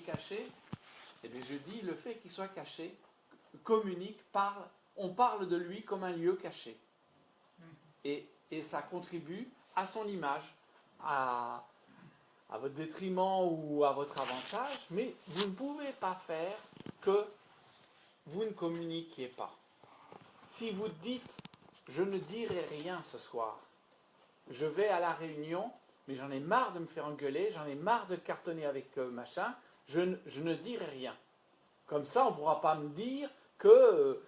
caché, eh bien je dis le fait qu'il soit caché communique, parle, on parle de lui comme un lieu caché. Et ça contribue à son image, à votre détriment ou à votre avantage, mais vous ne pouvez pas faire que vous ne communiquiez pas. Si vous dites « je ne dirai rien ce soir », je vais à la réunion, mais j'en ai marre de me faire engueuler, j'en ai marre de cartonner avec machin, je ne dirai rien. Comme ça, on ne pourra pas me dire que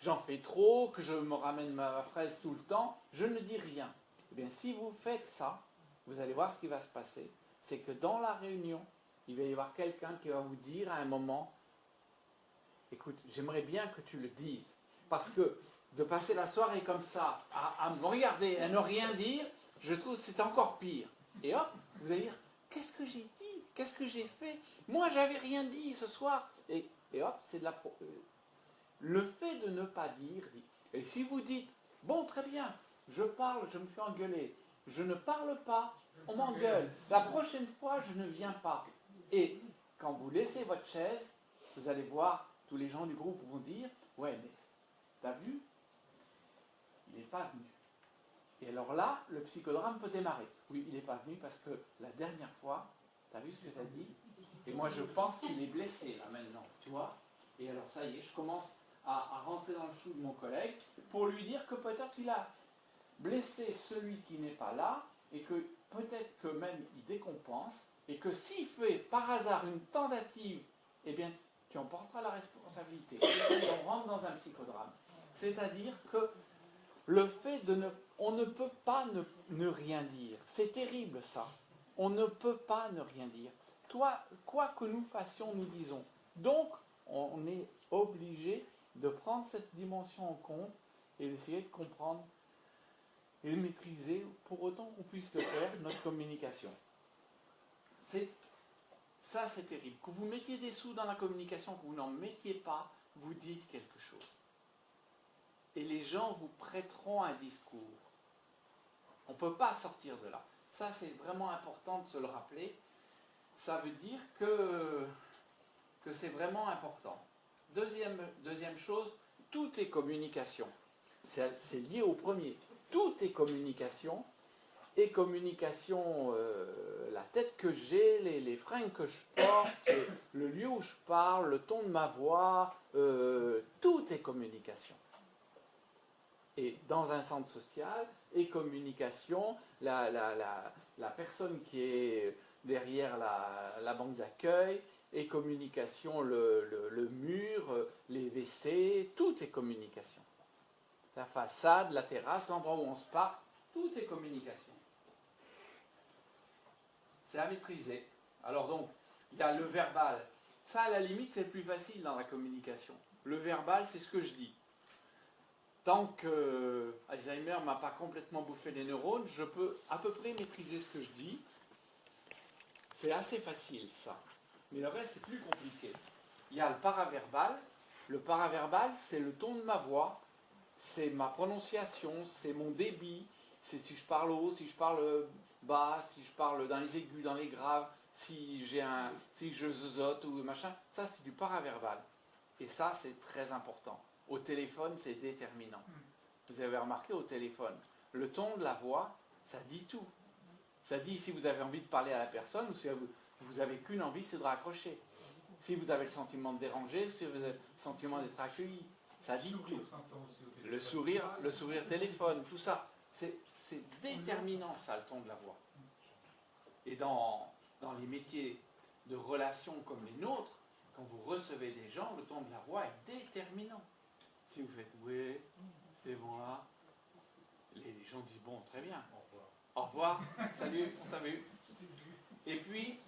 j'en fais trop, que je me ramène ma fraise tout le temps, je ne dis rien. Eh bien, si vous faites ça, vous allez voir ce qui va se passer. C'est que dans la réunion, il va y avoir quelqu'un qui va vous dire à un moment, écoute, j'aimerais bien que tu le dises. Parce que de passer la soirée comme ça, à me regarder, à ne rien dire, je trouve que c'est encore pire. Et hop, vous allez dire, qu'est-ce que j'ai dit? Qu'est-ce que j'ai fait? Moi, j'avais rien dit ce soir. Et hop, c'est de la... Le fait de ne pas dire, et si vous dites, bon, très bien, je parle, je me fais engueuler, je ne parle pas, on m'engueule. La prochaine fois, je ne viens pas. Et quand vous laissez votre chaise, vous allez voir, tous les gens du groupe vont dire, ouais, mais t'as vu? Il n'est pas venu. Et alors là, le psychodrame peut démarrer. Oui, il n'est pas venu parce que la dernière fois, t'as vu ce que t'as dit? Et moi, je pense qu'il est blessé, là, maintenant, tu vois? Et alors, ça y est, je commence à rentrer dans le chou de mon collègue pour lui dire que peut-être qu'il a blessé celui qui n'est pas là et que peut-être que même il décompense et que s'il fait par hasard une tentative, eh bien, tu en porteras la responsabilité. Et on rentre dans un psychodrame. C'est-à-dire que le fait de ne... On ne peut pas ne rien dire. C'est terrible, ça. On ne peut pas ne rien dire. Toi, quoi que nous fassions, nous disons. Donc, on est obligé de prendre cette dimension en compte et d'essayer de comprendre et de maîtriser, pour autant qu'on puisse le faire, notre communication. Ça, c'est terrible. Que vous mettiez des sous dans la communication, que vous n'en mettiez pas, vous dites quelque chose. Et les gens vous prêteront un discours. On ne peut pas sortir de là. Ça, c'est vraiment important de se le rappeler. Ça veut dire que c'est vraiment important. Deuxième chose, tout est communication. C'est lié au premier. Tout est communication. Et communication, la tête que j'ai, les fringues que je porte, le lieu où je parle, le ton de ma voix, tout est communication. Et dans un centre social, et communication, la personne qui est derrière la banque d'accueil, et communication, le mur, les WC, tout est communication. La façade, la terrasse, l'endroit où on se parle, tout est communication. C'est à maîtriser. Alors donc, il y a le verbal. Ça, à la limite, c'est le plus facile dans la communication. Le verbal, c'est ce que je dis. Tant que Alzheimer ne m'a pas complètement bouffé les neurones, je peux à peu près maîtriser ce que je dis. C'est assez facile, ça. Mais le reste, c'est plus compliqué. Il y a le paraverbal. Le paraverbal, c'est le ton de ma voix, c'est ma prononciation, c'est mon débit, c'est si je parle haut, si je parle bas, si je parle dans les aigus, dans les graves, si je zozote ou machin. Ça, c'est du paraverbal. Et ça, c'est très important. Au téléphone, c'est déterminant. Vous avez remarqué au téléphone, le ton de la voix, ça dit tout. Ça dit si vous avez envie de parler à la personne ou si vous n'avez qu'une envie, c'est de raccrocher. Si vous avez le sentiment de déranger ou si vous avez le sentiment d'être accueilli. Ça dit tout. Le sourire téléphone, tout ça. C'est déterminant, ça, le ton de la voix. Et dans les métiers de relations comme les nôtres, quand vous recevez des gens, le ton de la voix est déterminant. Si vous faites « oui, c'est moi », les gens disent « bon, très bien, au revoir, salut, on t'a vu ». Et puis,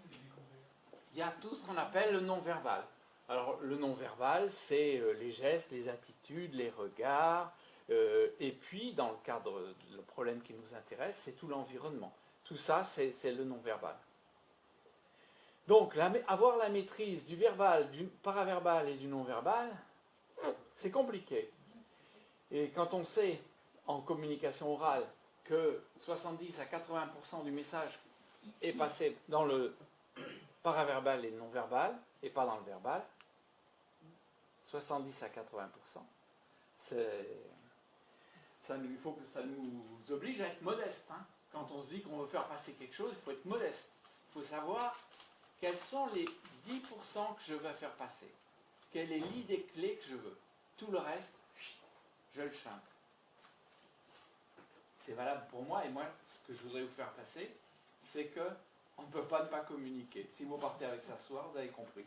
il y a tout ce qu'on appelle le non-verbal. Alors, le non-verbal, c'est les gestes, les attitudes, les regards, et puis, dans le cadre, le problème qui nous intéresse, c'est tout l'environnement. Tout ça, c'est le non-verbal. Donc, avoir la maîtrise du verbal, du paraverbal et du non-verbal, c'est compliqué. Et quand on sait, en communication orale, que 70 à 80% du message est passé dans le paraverbal et non-verbal, et pas dans le verbal, 70 à 80%. Il faut que ça nous oblige à être modeste. Hein. Quand on se dit qu'on veut faire passer quelque chose, il faut être modeste. Il faut savoir quels sont les 10% que je veux faire passer. Quelle est l'idée clé que je veux. Tout le reste, je le chante. C'est valable pour moi, et moi, ce que je voudrais vous faire passer, c'est qu'on ne peut pas ne pas communiquer. Si vous partez avec ça ce soir, vous avez compris.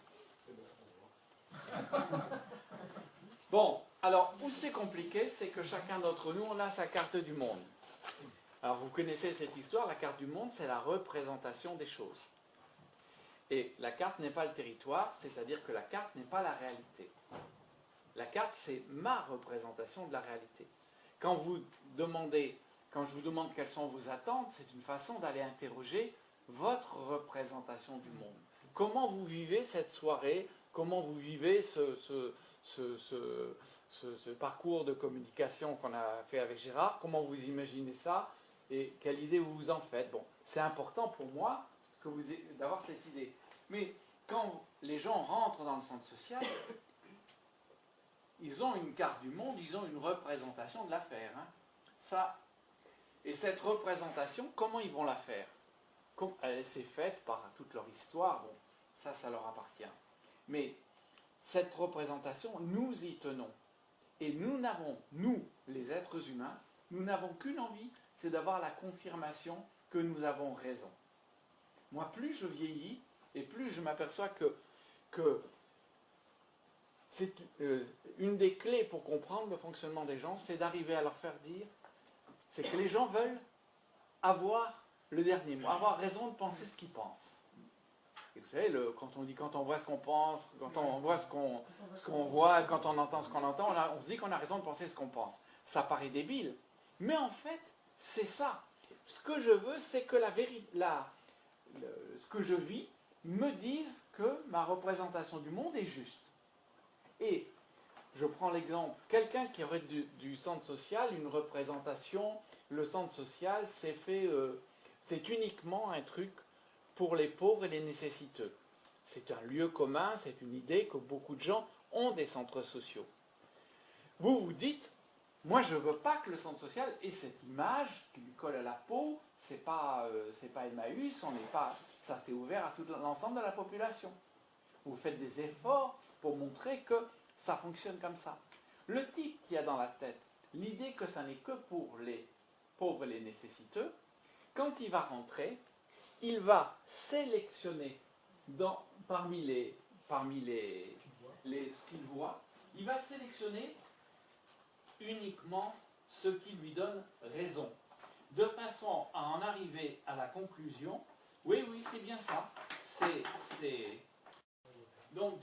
Bon, alors, où c'est compliqué, c'est que chacun d'entre nous, on a sa carte du monde. Alors, vous connaissez cette histoire, la carte du monde, c'est la représentation des choses. Et la carte n'est pas le territoire, c'est-à-dire que la carte n'est pas la réalité. La carte, c'est ma représentation de la réalité. Quand je vous demande quelles sont vos attentes, c'est une façon d'aller interroger votre représentation du monde. Comment vous vivez cette soirée? Comment vous vivez ce parcours de communication qu'on a fait avec Gérard? Comment vous imaginez ça? Et quelle idée vous vous en faites? Bon, c'est important pour moi d'avoir cette idée. Mais quand les gens rentrent dans le centre social, ils ont une carte du monde, ils ont une représentation de l'affaire. Hein. Et cette représentation, comment ils vont la faire? Elle s'est faite par toute leur histoire, bon, ça leur appartient. Mais cette représentation, nous y tenons. Et nous, les êtres humains, nous n'avons qu'une envie, c'est d'avoir la confirmation que nous avons raison. Moi, plus je vieillis, et plus je m'aperçois que c'est une des clés pour comprendre le fonctionnement des gens, c'est d'arriver à leur faire dire, c'est que les gens veulent avoir le dernier mot, avoir raison de penser ce qu'ils pensent. Et vous savez, quand on voit ce qu'on pense, quand on voit ce qu'on voit, quand on entend ce qu'on entend, on se dit qu'on a raison de penser ce qu'on pense. Ça paraît débile, mais en fait, c'est ça. Ce que je veux, c'est que ce que je vis me dise que ma représentation du monde est juste. Et je prends l'exemple, quelqu'un qui aurait du centre social, une représentation, le centre social, c'est uniquement un truc pour les pauvres et les nécessiteux. C'est un lieu commun, c'est une idée que beaucoup de gens ont des centres sociaux. Vous vous dites, moi je ne veux pas que le centre social ait cette image qui lui colle à la peau, c'est pas Emmaüs, ça c'est ouvert à tout l'ensemble de la population. Vous faites des efforts pour montrer que ça fonctionne comme ça. Le type qui a dans la tête l'idée que ça n'est que pour les pauvres et les nécessiteux, quand il va rentrer, il va sélectionner parmi ce qu'il voit, il va sélectionner uniquement ce qui lui donne raison, de façon à en arriver à la conclusion, oui, c'est bien ça, Donc,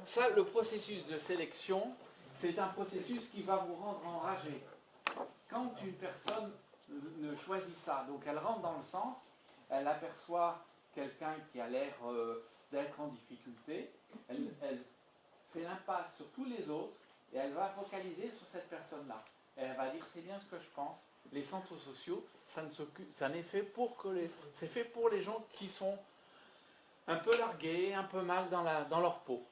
ça, le processus de sélection, c'est un processus qui va vous rendre enragé. Quand une personne ne choisit ça, donc elle rentre dans le centre, elle aperçoit quelqu'un qui a l'air d'être en difficulté, elle fait l'impasse sur tous les autres et elle va focaliser sur cette personne-là. Elle va dire, c'est bien ce que je pense. Les centres sociaux, c'est fait pour les gens qui sont un peu largués, un peu mal dans leur peau.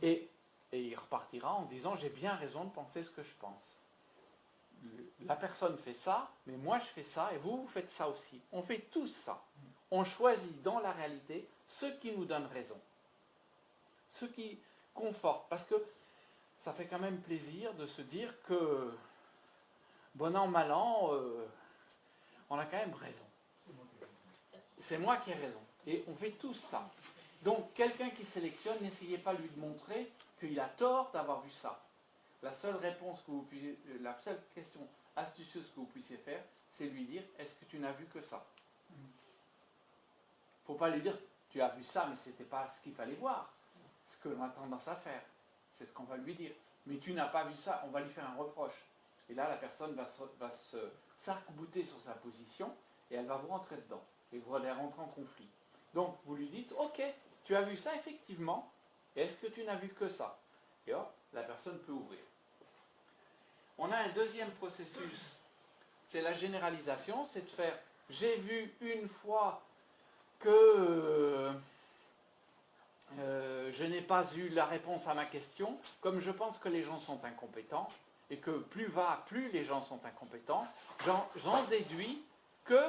Et il repartira en disant, j'ai bien raison de penser ce que je pense. La personne fait ça, mais moi je fais ça, et vous faites ça aussi. On fait tous ça. On choisit dans la réalité ce qui nous donne raison. Ce qui conforte. Parce que ça fait quand même plaisir de se dire que, bon an, mal an, on a quand même raison. C'est moi qui ai raison. Et on fait tous ça. Donc, quelqu'un qui sélectionne, n'essayez pas de lui montrer qu'il a tort d'avoir vu ça. La seule question astucieuse que vous puissiez faire, c'est lui dire, est-ce que tu n'as vu que ça? Il ne faut pas lui dire, tu as vu ça, mais ce n'était pas ce qu'il fallait voir. Ce que l'on a tendance à faire, c'est ce qu'on va lui dire. Mais tu n'as pas vu ça, on va lui faire un reproche. Et là, la personne va s'arc-bouter sur sa position, et elle va vous rentrer dedans. Et vous allez rentrer en conflit. Donc, vous lui dites, ok, tu as vu ça effectivement, et est-ce que tu n'as vu que ça? Et hop, la personne peut ouvrir. On a un deuxième processus, c'est la généralisation, c'est de faire, j'ai vu une fois que je n'ai pas eu la réponse à ma question, comme je pense que les gens sont incompétents, et que plus les gens sont incompétents, j'en déduis que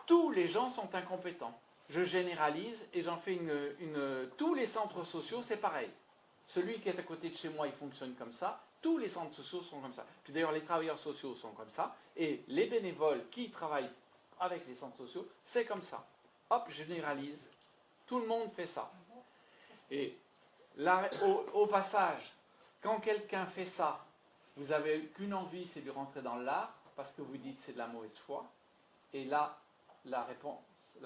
tous les gens sont incompétents. Je généralise et j'en fais tous les centres sociaux, c'est pareil. Celui qui est à côté de chez moi, il fonctionne comme ça. Tous les centres sociaux sont comme ça. Puis d'ailleurs, les travailleurs sociaux sont comme ça. Et les bénévoles qui travaillent avec les centres sociaux, c'est comme ça. Hop, je généralise. Tout le monde fait ça. Et là, au passage, quand quelqu'un fait ça, vous n'avez qu'une envie, c'est de rentrer dans l'art, parce que vous dites c'est de la mauvaise foi. Et là, la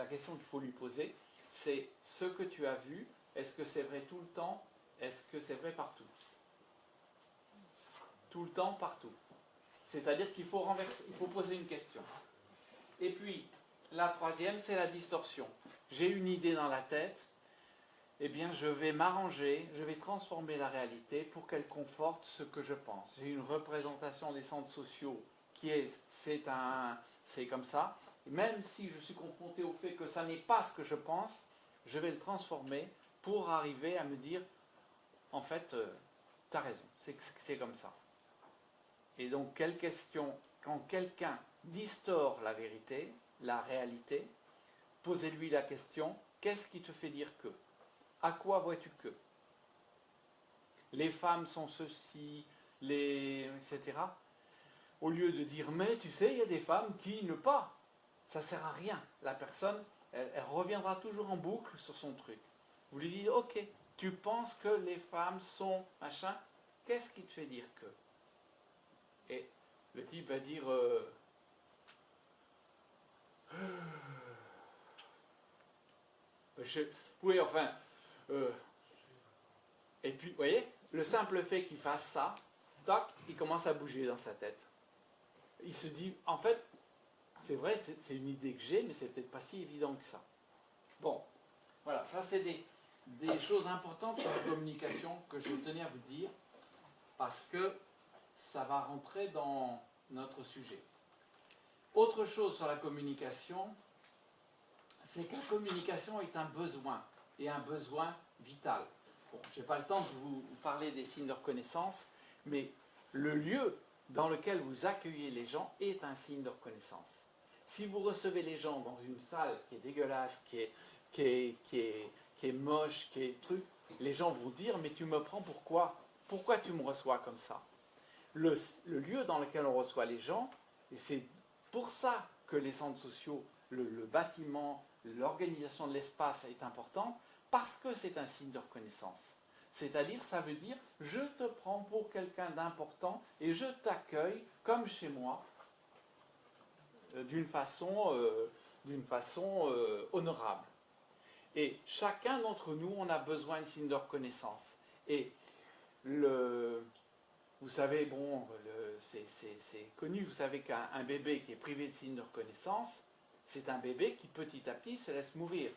question qu'il faut lui poser, c'est ce que tu as vu, est-ce que c'est vrai tout le temps? Est-ce que c'est vrai partout? Tout le temps, partout. C'est-à-dire qu'il faut renverser, il faut poser une question. Et puis, la troisième, c'est la distorsion. J'ai une idée dans la tête, eh bien je vais m'arranger, je vais transformer la réalité pour qu'elle conforte ce que je pense. J'ai une représentation des centres sociaux qui c'est comme ça. Même si je suis confronté au fait que ça n'est pas ce que je pense, je vais le transformer pour arriver à me dire, en fait, tu as raison, c'est comme ça. Et donc, quelle question, quand quelqu'un distord la vérité, la réalité, posez-lui la question, qu'est-ce qui te fait dire que? À quoi vois-tu que? Les femmes sont ceci, etc. Au lieu de dire, mais tu sais, il y a des femmes qui ne pas. Ça ne sert à rien. La personne, elle reviendra toujours en boucle sur son truc. Vous lui dites, ok, tu penses que les femmes sont machin, qu'est-ce qui te fait dire que? Et le type va dire, oui, enfin, et puis, vous voyez, le simple fait qu'il fasse ça, tac, il commence à bouger dans sa tête. Il se dit, en fait, c'est vrai, c'est une idée que j'ai, mais c'est peut-être pas si évident que ça. Bon, voilà, ça c'est des choses importantes sur la communication que je tenais à vous dire, parce que ça va rentrer dans notre sujet. Autre chose sur la communication, c'est que la communication est un besoin, et un besoin vital. Bon, je n'ai pas le temps de vous parler des signes de reconnaissance, mais le lieu dans lequel vous accueillez les gens est un signe de reconnaissance. Si vous recevez les gens dans une salle qui est dégueulasse, qui est moche, qui est truc, les gens vont dire, mais tu me prends pourquoi? Pourquoi tu me reçois comme ça? Le lieu dans lequel on reçoit les gens, et c'est pour ça que les centres sociaux, le bâtiment, l'organisation de l'espace est importante, parce que c'est un signe de reconnaissance. C'est-à-dire, ça veut dire, je te prends pour quelqu'un d'important et je t'accueille comme chez moi, d'une façon honorable. Et chacun d'entre nous, on a besoin de signes de reconnaissance. Et vous savez, bon, c'est connu, vous savez qu'un bébé qui est privé de signes de reconnaissance, c'est un bébé qui petit à petit se laisse mourir.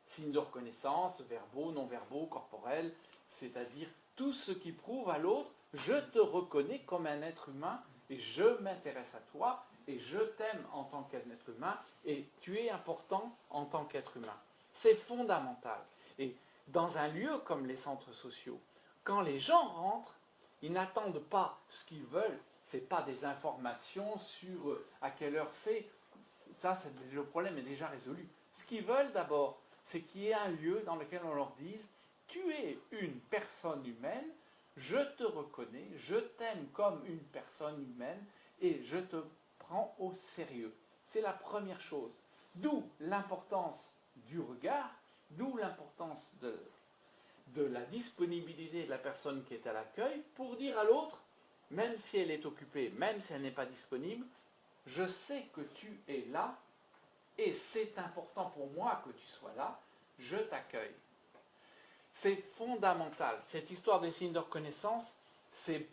Signes de reconnaissance, verbaux, non-verbaux, corporels, c'est-à-dire tout ce qui prouve à l'autre, je te reconnais comme un être humain et je m'intéresse à toi et je t'aime en tant qu'être humain et tu es important en tant qu'être humain. C'est fondamental. Et dans un lieu comme les centres sociaux, quand les gens rentrent, ils n'attendent pas ce qu'ils veulent, ce n'est pas des informations sur à quelle heure c'est. Ça, le problème est déjà résolu. Ce qu'ils veulent d'abord, c'est qu'il y ait un lieu dans lequel on leur dise « Tu es une personne humaine, je te reconnais, je t'aime comme une personne humaine et je te prends au sérieux. » C'est la première chose. D'où l'importance du regard, d'où l'importance de la disponibilité de la personne qui est à l'accueil pour dire à l'autre, même si elle est occupée, même si elle n'est pas disponible, je sais que tu es là et c'est important pour moi que tu sois là, je t'accueille. C'est fondamental. Cette histoire des signes de reconnaissance, c'est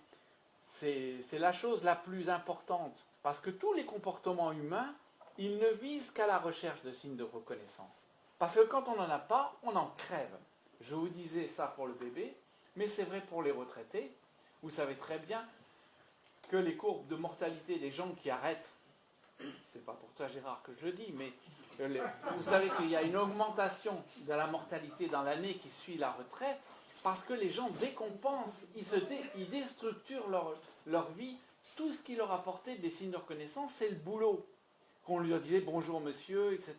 la chose la plus importante. Parce que tous les comportements humains, ils ne visent qu'à la recherche de signes de reconnaissance. Parce que quand on n'en a pas, on en crève. Je vous disais ça pour le bébé, mais c'est vrai pour les retraités. Vous savez très bien que les courbes de mortalité des gens qui arrêtent, c'est pas pour toi Gérard que je le dis, mais Vous savez qu'il y a une augmentation de la mortalité dans l'année qui suit la retraite parce que les gens décompensent, ils déstructurent leur vie. Tout ce qui leur apportait des signes de reconnaissance, c'est le boulot. Qu'on lui disait bonjour monsieur, etc.,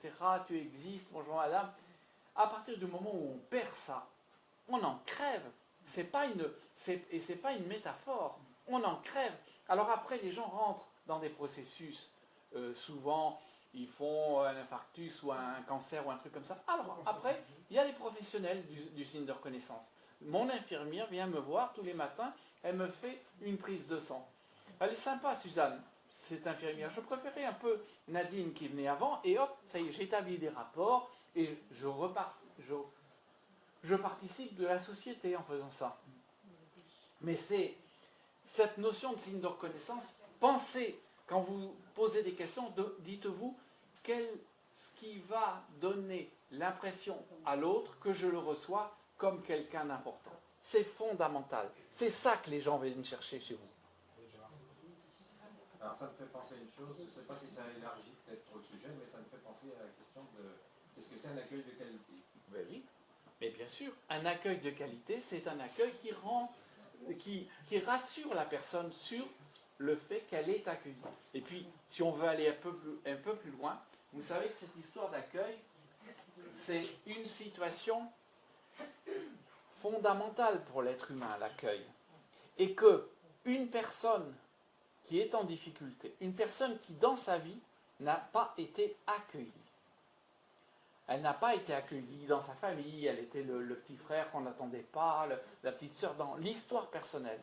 tu existes, bonjour madame. À partir du moment où on perd ça, on en crève. C'est pas une métaphore. On en crève. Alors après, les gens rentrent dans des processus. Souvent, ils font un infarctus ou un cancer ou un truc comme ça. Alors après, il y a les professionnels du signe de reconnaissance. Mon infirmière vient me voir tous les matins. Elle me fait une prise de sang. Elle est sympa, Suzanne, cette infirmière. Je préférais un peu Nadine qui venait avant. Et hop, ça y est, j'établis des rapports et je participe de la société en faisant ça. Mais c'est cette notion de signe de reconnaissance. Pensez, quand vous posez des questions, dites-vous ce qui va donner l'impression à l'autre que je le reçois comme quelqu'un d'important. C'est fondamental. C'est ça que les gens viennent chercher chez vous. Alors ça me fait penser à une chose, je ne sais pas si ça élargit peut-être trop le sujet, mais ça me fait penser à la question de qu'est-ce que c'est un accueil de qualité? Ben oui, mais bien sûr, un accueil de qualité, c'est un accueil qui rassure la personne sur le fait qu'elle est accueillie. Et puis, si on veut aller un peu plus loin, vous savez que cette histoire d'accueil, c'est une situation fondamentale pour l'être humain, l'accueil. Et que une personne qui est en difficulté, une personne qui dans sa vie n'a pas été accueillie. Elle n'a pas été accueillie dans sa famille, elle était le petit frère qu'on n'attendait pas, la petite sœur dans l'histoire personnelle.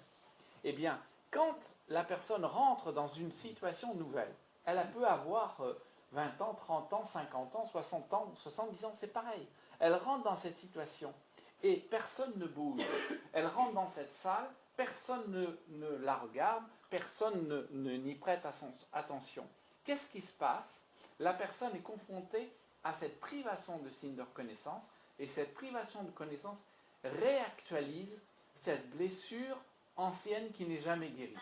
Eh bien, quand la personne rentre dans une situation nouvelle, elle peut avoir 20 ans, 30 ans, 50 ans, 60 ans, 70 ans, c'est pareil. Elle rentre dans cette situation et personne ne bouge. Elle rentre dans cette salle, personne ne la regarde, personne n'y prête attention. Qu'est-ce qui se passe? La personne est confrontée à cette privation de signe de reconnaissance, et cette privation de connaissance réactualise cette blessure ancienne qui n'est jamais guérie.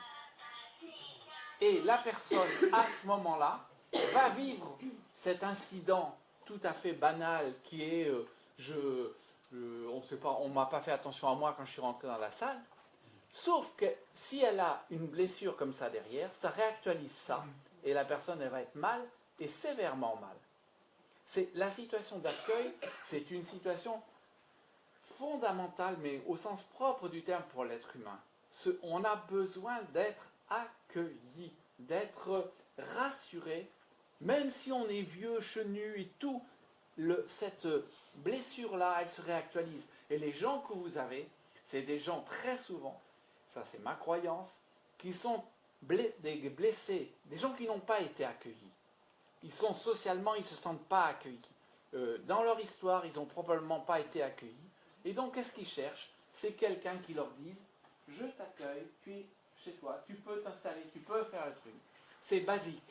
Et la personne, à ce moment-là, va vivre cet incident tout à fait banal qui est on ne m'a pas fait attention à moi quand je suis rentré dans la salle. Sauf que si elle a une blessure comme ça derrière, ça réactualise ça. Et la personne, elle va être mal, et sévèrement mal. La situation d'accueil, c'est une situation fondamentale, mais au sens propre du terme pour l'être humain. On a besoin d'être accueilli, d'être rassuré, même si on est vieux, chenu et tout, cette blessure-là, elle se réactualise. Et les gens que vous avez, c'est des gens très souvent, ça c'est ma croyance, qui sont des blessés, des gens qui n'ont pas été accueillis. Ils sont socialement, ils ne se sentent pas accueillis. Dans leur histoire, ils n'ont probablement pas été accueillis. Et donc, qu'est-ce qu'ils cherchent? C'est quelqu'un qui leur dise « Je t'accueille, tu es chez toi, tu peux t'installer, tu peux faire le truc. » C'est basique.